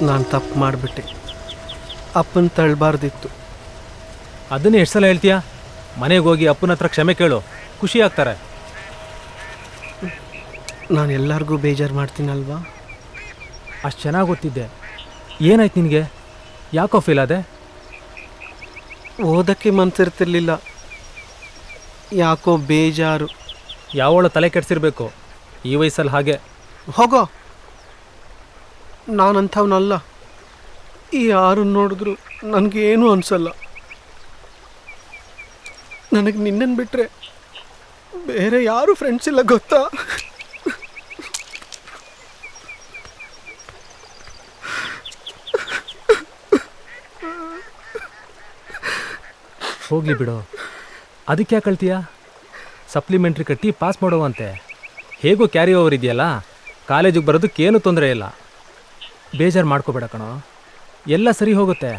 ನಾನು ತಪ್ಪು ಮಾಡಿಬಿಟ್ಟೆ. ಅಪ್ಪನ ತಳ್ಳಬಾರ್ದಿತ್ತು. ಅದನ್ನೇ ಎಷ್ಟು ಸಲ ಹೇಳ್ತೀಯಾ? ಮನೆಗೆ ಹೋಗಿ ಅಪ್ಪನ ಹತ್ರ ಕ್ಷಮೆ ಕೇಳು, ಖುಷಿ ಆಗ್ತಾರೆ. ನಾನು ಎಲ್ಲರಿಗೂ ಬೇಜಾರು ಮಾಡ್ತೀನಲ್ವಾ? ಅಷ್ಟು ಚೆನ್ನಾಗಿ ಗೊತ್ತಿದ್ದೆ. ಏನಾಯ್ತು ನಿನಗೆ? ಯಾಕೋ ಫೀಲ್ ಆದೆ? ಓದೋಕ್ಕೆ ಮನಸ್ಸಿರ್ತಿರ್ಲಿಲ್ಲ, ಯಾಕೋ ಬೇಜಾರು. ಯಾವಳ ತಲೆ ಕೆಡಿಸಿರ್ಬೇಕು ಈ ವಯಸ್ಸಲ್ಲಿ ಹಾಗೆ. ಹೋಗೋ, ನಾನಂಥವನಲ್ಲ. ಈ ಯಾರು ನೋಡಿದ್ರು ನನಗೇನು ಅನಿಸಲ್ಲ. ನನಗೆ ನಿನ್ನನ್ನು ಬಿಟ್ಟರೆ ಬೇರೆ ಯಾರು ಫ್ರೆಂಡ್ಸ್ ಇಲ್ಲ ಗೊತ್ತಾ? ಹೋಗ್ಲಿ ಬಿಡು, ಅದಕ್ಕೆ ಯಾಕೆ ಕಳ್ತೀಯಾ? ಸಪ್ಲಿಮೆಂಟ್ರಿ ಕಟ್ಟಿ ಪಾಸ್ ಮಾಡುವಂತೆ. ಹೇಗೂ ಕ್ಯಾರಿ ಓವರ್ ಇದೆಯಲ್ಲ, ಕಾಲೇಜಿಗೆ ಬರೋದಕ್ಕೇನು ತೊಂದರೆ ಇಲ್ಲ. ಬೇಜಾರು ಮಾಡ್ಕೋಬೇಡ ಕಣೋ, ಎಲ್ಲ ಸರಿ ಹೋಗುತ್ತೆ.